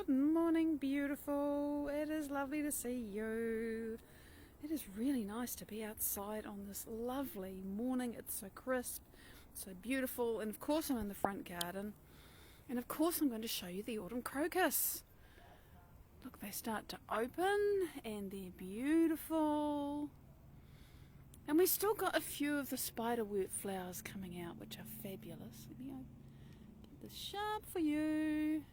Good morning, beautiful. It is lovely to see you. It is really nice to be outside on this lovely morning. It's so crisp, so beautiful, and of course I'm in the front garden. And of course I'm going to show you the autumn crocus. Look, they start to open and they're beautiful. And we still got a few of the spiderwort flowers coming out, which are fabulous. Let me get this sharp for you.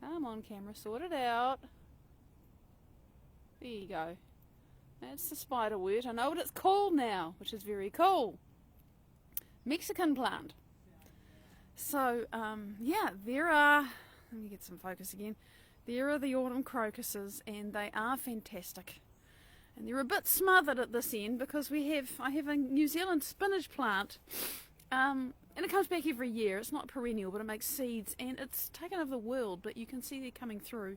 Come on, camera, sort it out. There you go. That's the spiderwort. I know what it's called now, which is very cool. Mexican plant. So, yeah, there are, let me get some focus again. There are the autumn crocuses, and they are fantastic. And they're a bit smothered at this end because I have a New Zealand spinach plant, and it comes back every year. It's not perennial, but it makes seeds, and it's taken over the world, but you can see they're coming through.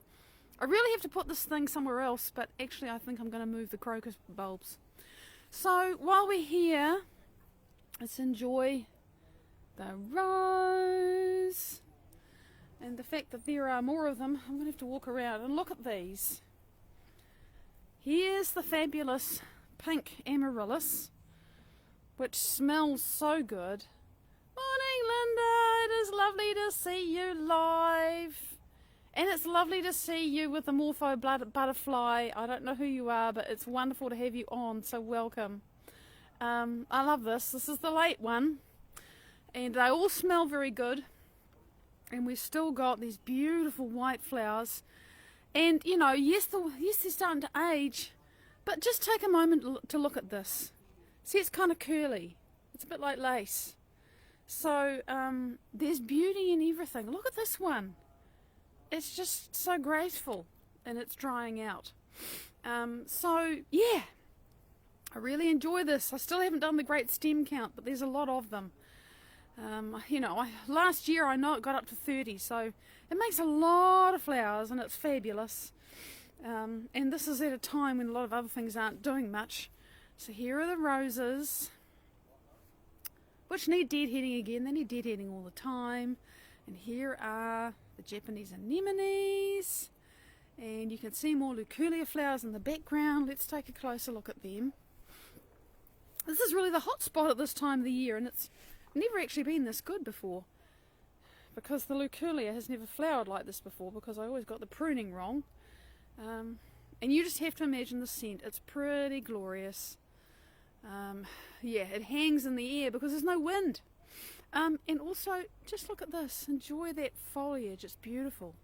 I really have to put this thing somewhere else, but actually I think I'm going to move the crocus bulbs. So while we're here, let's enjoy the rose and the fact that there are more of them. I'm going to have to walk around and look at these. Here's the fabulous pink amaryllis, which smells so good. Morning, Linda. It is lovely to see you live. And it's lovely to see you with the morpho butterfly. I don't know who you are, but it's wonderful to have you on, so welcome. I love this. This is the late one. And they all smell very good. And we've still got these beautiful white flowers. And, you know, yes, they're starting to age, but just take a moment to look at this. See, it's kind of curly. It's a bit like lace. So, there's beauty in everything. Look at this one. It's just so graceful, and it's drying out. So, yeah, I really enjoy this. I still haven't done the great stem count, but there's a lot of them. You know, last year I know it got up to 30, so it makes a lot of flowers and it's fabulous. And this is at a time when a lot of other things aren't doing much. So here are the roses, which need deadheading again. They need deadheading all the time. And here are the Japanese anemones. And you can see more Luculia flowers in the background. Let's take a closer look at them. This is really the hot spot at this time of the year, and it's never actually been this good before, because the Luculia has never flowered like this before, because I always got the pruning wrong. And you just have to imagine the scent. It's pretty glorious. Yeah, it hangs in the air because there's no wind. And also, just look at this. Enjoy that foliage. It's beautiful.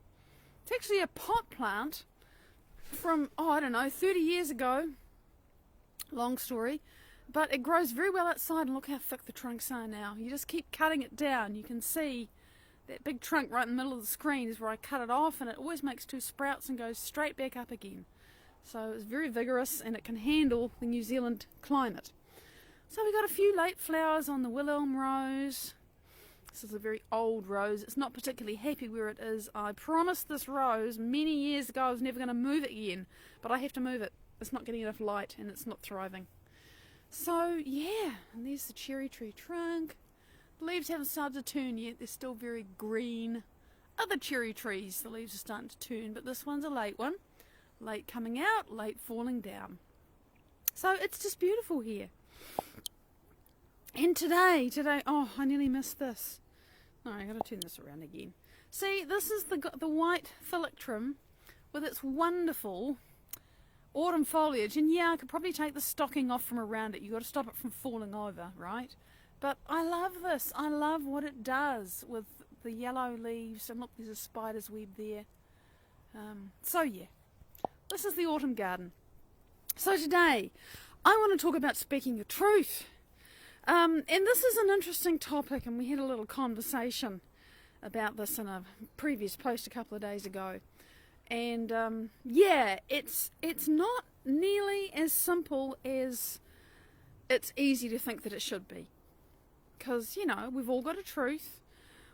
It's actually a pot plant from, I don't know, 30 years ago. Long story. But it grows very well outside, and look how thick the trunks are now. You just keep cutting it down. You can see that big trunk right in the middle of the screen is where I cut it off, and it always makes two sprouts and goes straight back up again. So it's very vigorous, and it can handle the New Zealand climate. So we got a few late flowers on the Wilhelm rose. This is a very old rose. It's not particularly happy where it is. I promised this rose many years ago I was never going to move it again, but I have to move it. It's not getting enough light, and it's not thriving. So, yeah, and there's the cherry tree trunk. The leaves haven't started to turn yet. They're still very green. Other cherry trees, the leaves are starting to turn, but this one's a late one. Late coming out, late falling down. So, it's just beautiful here. And today, oh, I nearly missed this. No, I've got to turn this around again. See, this is the white phylacterum with its wonderful autumn foliage, and yeah, I could probably take the stocking off from around it. You've got to stop it from falling over, right? But I love this. I love what it does with the yellow leaves, and look, there's a spider's web there. So yeah, this is the autumn garden. So today, I want to talk about speaking your truth. And this is an interesting topic, and we had a little conversation about this in a previous post a couple of days ago. And yeah, it's not nearly as simple as it's easy to think that it should be. Because, you know, we've all got a truth.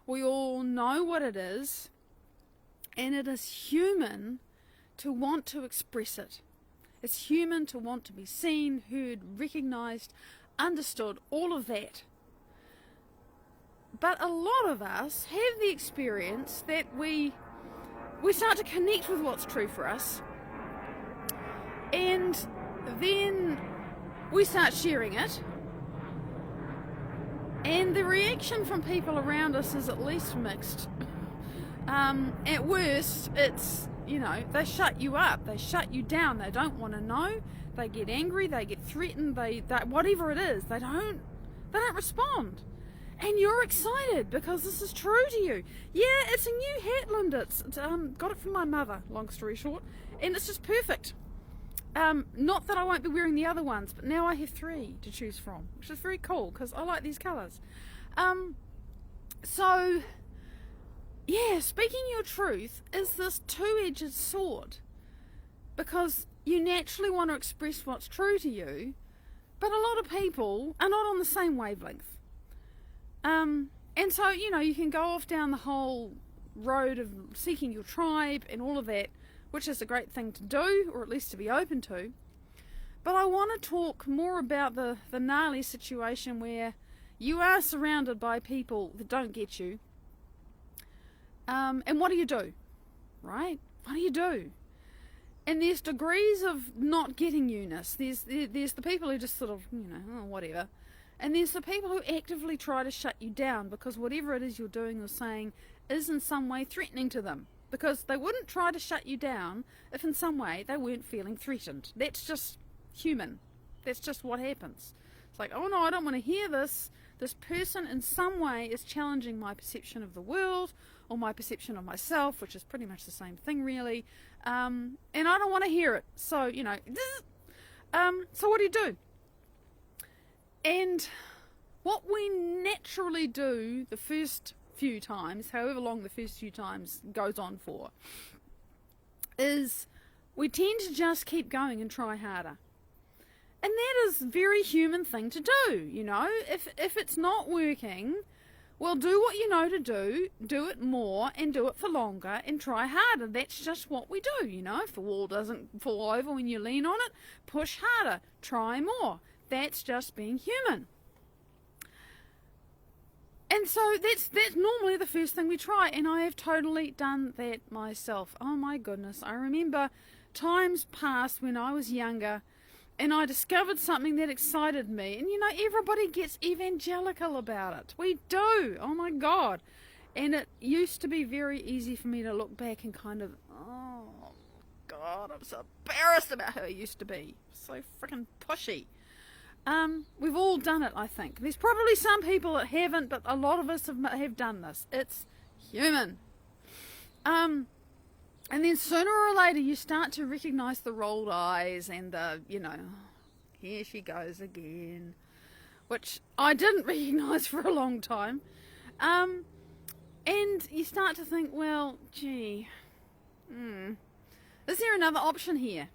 We all know what it is. And it is human to want to express it. It's human to want to be seen, heard, recognised, understood, all of that. But a lot of us have the experience that we we start to connect with what's true for us, and then we start sharing it, and the reaction from people around us is at least mixed. At worst, it's, they shut you up, they shut you down, they don't want to know, they get angry, they get threatened, they whatever it is, they don't respond. And you're excited because this is true to you. Yeah, it's a new hat, Linda. It's got it from my mother, long story short, and it's just perfect. Not that I won't be wearing the other ones, but now I have 3 to choose from, which is very cool because I like these colours. So, yeah, speaking your truth is this two-edged sword, because you naturally want to express what's true to you, but a lot of people are not on the same wavelength. And so, you can go off down the whole road of seeking your tribe and all of that, which is a great thing to do, or at least to be open to. But I want to talk more about the gnarly situation where you are surrounded by people that don't get you. And what do you do? Right? What do you do? And there's degrees of not getting you-ness. There's the people who just sort of, whatever. And there's the people who actively try to shut you down because whatever it is you're doing or saying is in some way threatening to them. Because they wouldn't try to shut you down if in some way they weren't feeling threatened. That's just human. That's just what happens. It's like, oh no, I don't want to hear this. This person in some way is challenging my perception of the world or my perception of myself, which is pretty much the same thing really. And I don't want to hear it. So, so what do? And what we naturally do the first few times, however long the first few times goes on for, is we tend to just keep going and try harder. And that is a very human thing to do, If it's not working, well, do what you know to do it more and do it for longer and try harder. That's just what we do, If the wall doesn't fall over when you lean on it, push harder, try more. That's just being human. And so that's normally the first thing we try, and I have totally done that myself. Oh my goodness, I remember times past when I was younger and I discovered something that excited me, and everybody gets evangelical about it. We do, oh my God. And it used to be very easy for me to look back and kind of, oh God, I'm so embarrassed about who I used to be. So freaking pushy. We've all done it, I think. There's probably some people that haven't, but a lot of us have done this. It's human. And then sooner or later you start to recognize the rolled eyes and the, here she goes again, which I didn't recognize for a long time. And you start to think, well, gee, is there another option here?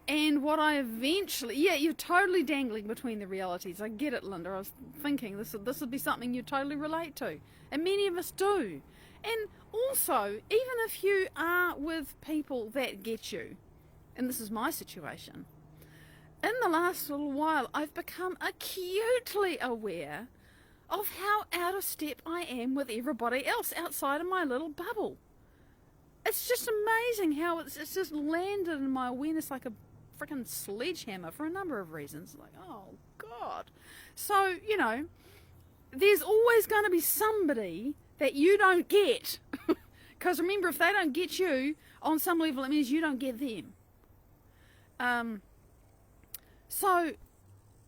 And what I eventually, you're totally dangling between the realities. I get it, Linda. I was thinking this would be something you totally relate to. And many of us do. And also, even if you are with people that get you, and this is my situation, in the last little while, I've become acutely aware of how out of step I am with everybody else outside of my little bubble. It's just amazing how it's just landed in my awareness like a freaking sledgehammer for a number of reasons. Like, oh God. So, there's always going to be somebody that you don't get. Because remember, if they don't get you on some level, it means you don't get them. So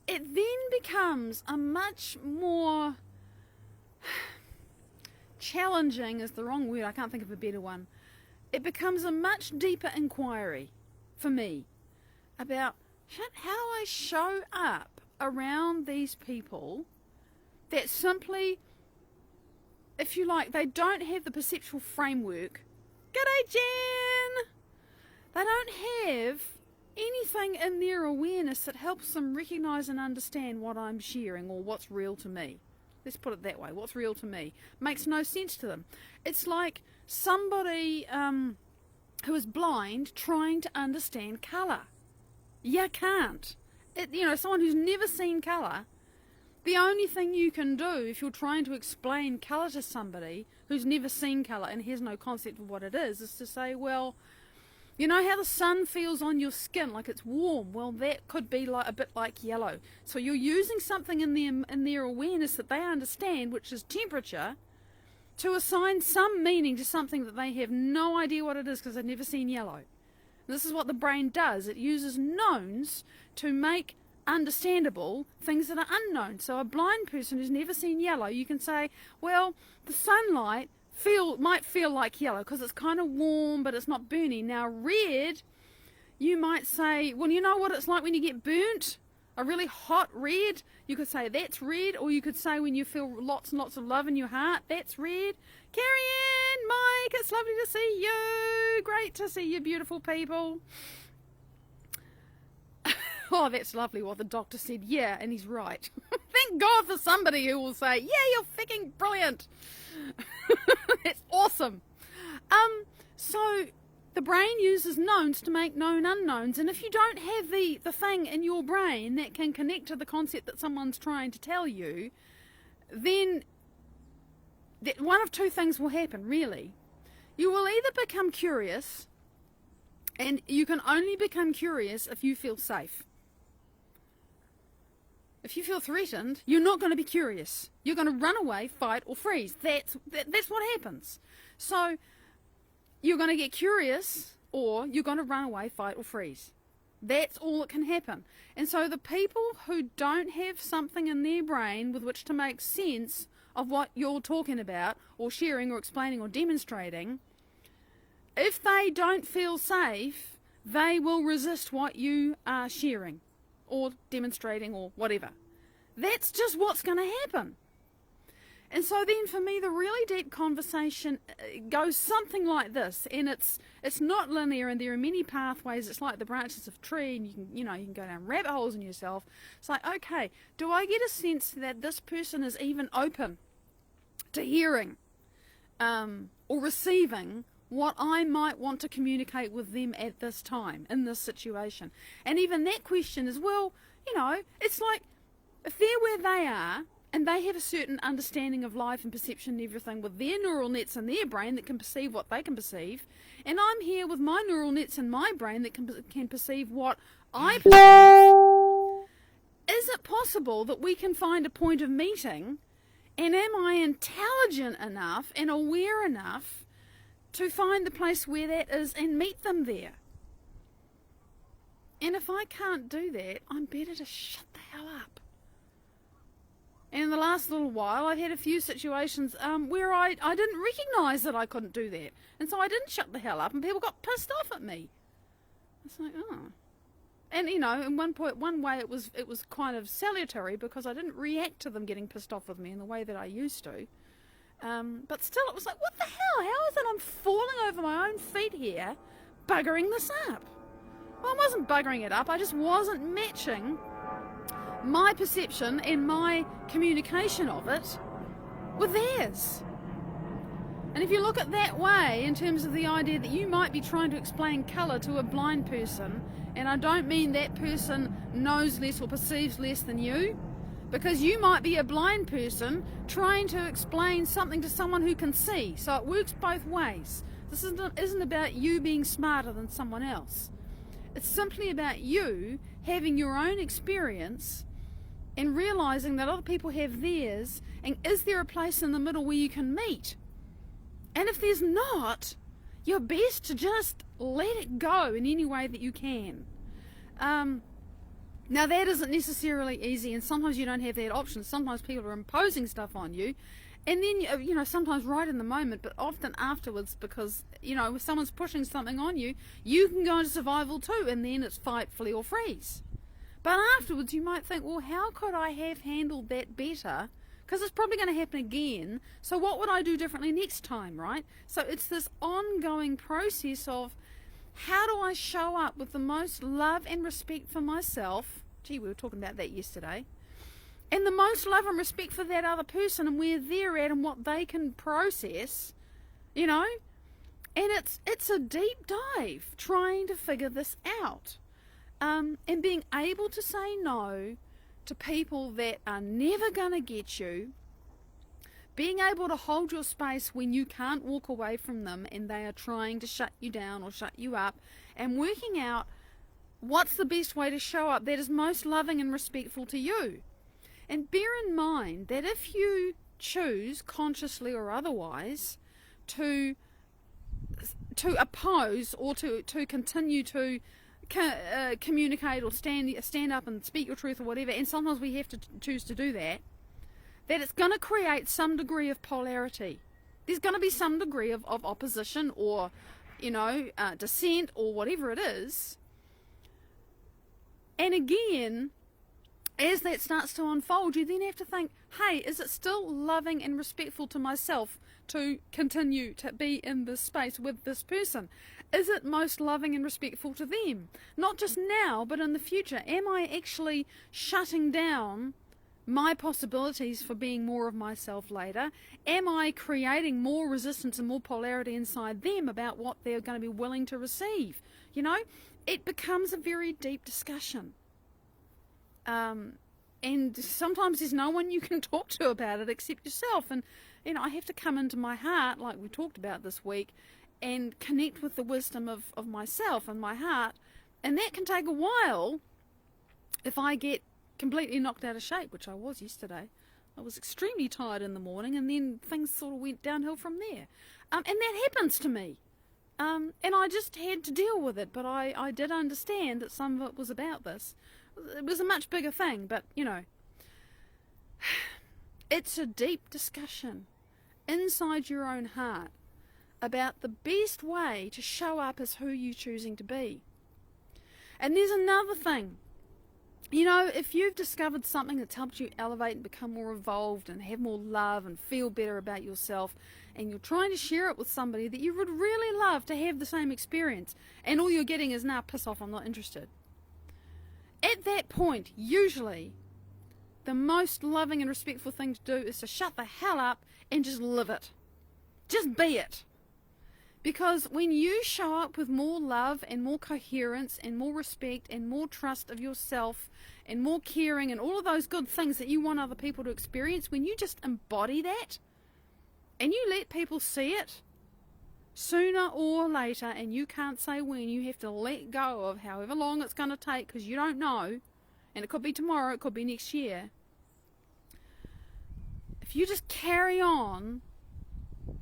it then becomes a much more challenging is the wrong word. I can't think of a better one. It becomes a much deeper inquiry for me about how do I show up around these people that simply, if you like, they don't have the perceptual framework. G'day, Jen! They don't have anything in their awareness that helps them recognise and understand what I'm sharing or what's real to me. Let's put it that way. What's real to me makes no sense to them. It's like somebody who is blind trying to understand colour. You can't. Someone who's never seen colour, the only thing you can do if you're trying to explain colour to somebody who's never seen colour and has no concept of what it is to say, well, you know how the sun feels on your skin, like it's warm? Well, that could be like a bit like yellow. So you're using something in their awareness that they understand, which is temperature, to assign some meaning to something that they have no idea what it is because they've never seen yellow. And this is what the brain does. It uses knowns to make understandable things that are unknown. So a blind person who's never seen yellow, you can say, well, the sunlight might feel like yellow because it's kind of warm, but it's not burning. Now red, you might say, well, you know what it's like when you get burnt? A really hot red, you could say that's red, or you could say when you feel lots and lots of love in your heart, that's red. Carry in, Mike, it's lovely to see you. Great to see you, beautiful people. Oh, that's lovely what the doctor said. Yeah, and he's right. Thank God for somebody who will say, yeah, you're freaking brilliant. That's awesome. So the brain uses knowns to make known unknowns, and if you don't have the thing in your brain that can connect to the concept that someone's trying to tell you, then one of two things will happen, really. You will either become curious, and you can only become curious if you feel safe. If you feel threatened, you're not going to be curious. You're going to run away, fight, or freeze. That's what happens. So you're going to get curious, or you're going to run away, fight, or freeze. That's all that can happen. And so the people who don't have something in their brain with which to make sense of what you're talking about, or sharing, or explaining, or demonstrating, if they don't feel safe, they will resist what you are sharing or demonstrating or whatever. That's just what's going to happen. And so then for me, the really deep conversation goes something like this, and it's not linear, and there are many pathways. It's like the branches of a tree, and you can go down rabbit holes in yourself. It's like, okay, do I get a sense that this person is even open to hearing or receiving what I might want to communicate with them at this time, in this situation? And even that question is, well, it's like, if they're where they are, and they have a certain understanding of life and perception and everything with their neural nets in their brain that can perceive what they can perceive, and I'm here with my neural nets in my brain that can perceive what I perceive, is it possible that we can find a point of meeting, and am I intelligent enough and aware enough to find the place where that is and meet them there? And if I can't do that, I'm better to shut the hell up. And in the last little while, I've had a few situations where I didn't recognise that I couldn't do that. And so I didn't shut the hell up, and people got pissed off at me. It's like, oh. And, in one way it was kind of salutary, because I didn't react to them getting pissed off with me in the way that I used to. But still, it was like, what the hell? How is it I'm falling over my own feet here, buggering this up? Well, I wasn't buggering it up. I just wasn't matching my perception and my communication of it with theirs. And if you look at that way, in terms of the idea that you might be trying to explain colour to a blind person, and I don't mean that person knows less or perceives less than you, because you might be a blind person trying to explain something to someone who can see. So it works both ways. This isn't about you being smarter than someone else. It's simply about you having your own experience and realising that other people have theirs, and is there a place in the middle where you can meet? And if there's not, you're best to just let it go in any way that you can. Now that isn't necessarily easy, and sometimes you don't have that option. Sometimes people are imposing stuff on you, and then, sometimes right in the moment, but often afterwards, because, if someone's pushing something on you, you can go into survival too, and then it's fight, flee or freeze. But afterwards you might think, well, how could I have handled that better? Because it's probably going to happen again, so what would I do differently next time, right? So it's this ongoing process of, how do I show up with the most love and respect for myself? Gee, we were talking about that yesterday. And the most love and respect for that other person and where they're at and what they can process, And it's a deep dive trying to figure this out. And being able to say no to people that are never going to get you, being able to hold your space when you can't walk away from them and they are trying to shut you down or shut you up, and working out what's the best way to show up that is most loving and respectful to you. And bear in mind that if you choose, consciously or otherwise, to oppose or to continue to communicate or stand up and speak your truth or whatever, and sometimes we have to choose to do that, that it's going to create some degree of polarity. There's going to be some degree of opposition or, dissent or whatever it is. And again, as that starts to unfold, you then have to think, hey, is it still loving and respectful to myself to continue to be in this space with this person? Is it most loving and respectful to them? Not just now, but in the future. Am I actually shutting down my possibilities for being more of myself later? Am I creating more resistance and more polarity inside them about what they're going to be willing to receive? It becomes a very deep discussion. And sometimes there's no one you can talk to about it except yourself. And, I have to come into my heart, like we talked about this week, and connect with the wisdom of myself and my heart. And that can take a while if I get completely knocked out of shape, which I was yesterday. I was extremely tired in the morning, and then things sort of went downhill from there. And that happens to me. And I just had to deal with it, but I did understand that some of it was about this. It was a much bigger thing, but, it's a deep discussion inside your own heart about the best way to show up as who you're choosing to be. And there's another thing. If you've discovered something that's helped you elevate and become more evolved and have more love and feel better about yourself, and you're trying to share it with somebody that you would really love to have the same experience, and all you're getting is, nah, piss off, I'm not interested. At that point, usually, the most loving and respectful thing to do is to shut the hell up and just live it. Just be it. Because when you show up with more love and more coherence and more respect and more trust of yourself and more caring and all of those good things that you want other people to experience, when you just embody that and you let people see it, sooner or later, and you can't say when, you have to let go of however long it's going to take, because you don't know, and it could be tomorrow, it could be next year. If you just carry on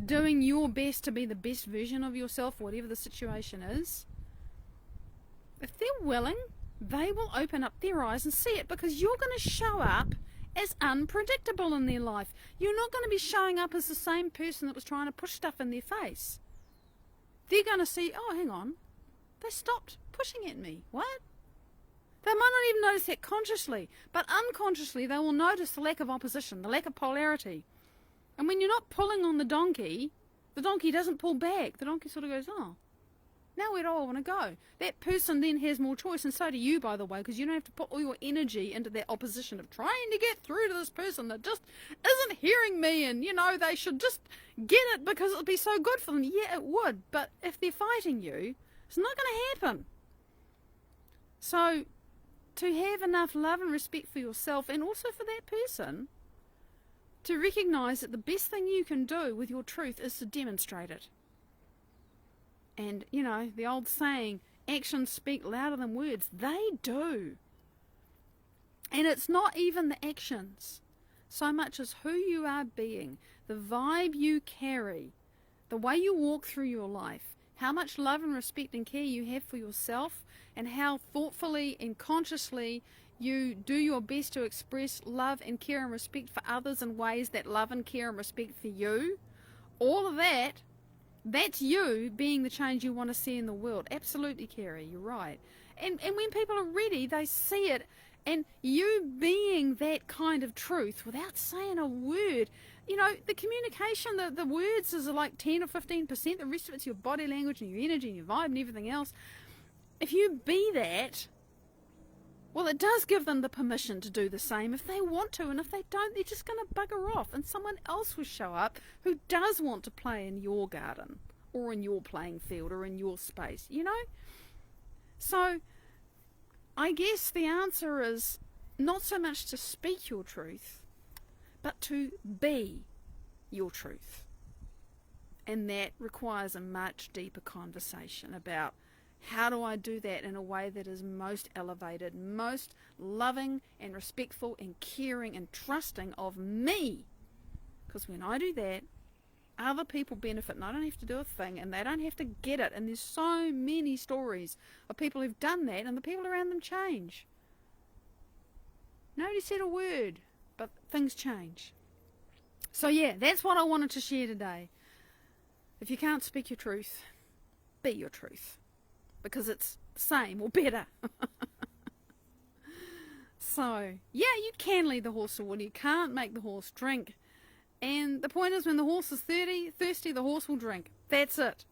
doing your best to be the best version of yourself, whatever the situation is, if they're willing, they will open up their eyes and see it, because you're going to show up as unpredictable in their life. You're not going to be showing up as the same person that was trying to push stuff in their face. They're going to see, oh, hang on, they stopped pushing at me. What? They might not even notice that consciously, but unconsciously they will notice the lack of opposition, the lack of polarity. And when you're not pulling on the donkey doesn't pull back. The donkey sort of goes, oh, now where do I want to go? That person then has more choice, and so do you, by the way, because you don't have to put all your energy into that opposition of trying to get through to this person that just isn't hearing me, and, they should just get it because it would be so good for them. Yeah, it would, but if they're fighting you, it's not going to happen. So, to have enough love and respect for yourself, and also for that person, to recognise that the best thing you can do with your truth is to demonstrate it. And, the old saying, actions speak louder than words. They do. And it's not even the actions so much as who you are being, the vibe you carry, the way you walk through your life, how much love and respect and care you have for yourself, and how thoughtfully and consciously you do your best to express love and care and respect for others in ways that love and care and respect for you. All of that, that's you being the change you want to see in the world. Absolutely, Kerry, you're right. And when people are ready, they see it. And you being that kind of truth without saying a word, the communication, the words is like 10 or 15%. The rest of it's your body language and your energy and your vibe and everything else. If you be that, well, it does give them the permission to do the same if they want to, and if they don't, they're just going to bugger off, and someone else will show up who does want to play in your garden or in your playing field or in your space, So I guess the answer is not so much to speak your truth, but to be your truth. And that requires a much deeper conversation about how do I do that in a way that is most elevated, most loving and respectful and caring and trusting of me. Because when I do that, other people benefit, and I don't have to do a thing, and they don't have to get it. And there's so many stories of people who've done that, and the people around them change. Nobody said a word, but things change. So yeah, that's what I wanted to share today. If you can't speak your truth, be your truth. Because it's the same or better. So, yeah, you can lead the horse to water. You can't make the horse drink. And the point is, when the horse is thirsty, the horse will drink. That's it.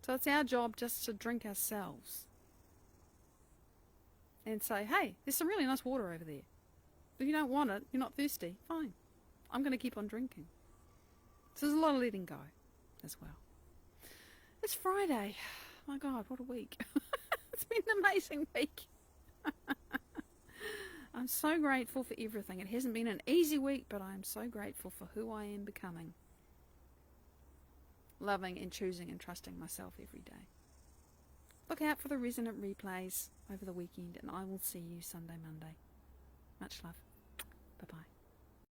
So it's our job just to drink ourselves. And say, hey, there's some really nice water over there. If you don't want it, you're not thirsty, fine. I'm going to keep on drinking. So there's a lot of letting go as well. It's Friday. My God, what a week. It's been an amazing week. I'm so grateful for everything. It hasn't been an easy week, but I'm so grateful for who I am becoming. Loving and choosing and trusting myself every day. Look out for the resonant replays over the weekend, and I will see you Sunday, Monday. Much love. Bye-bye.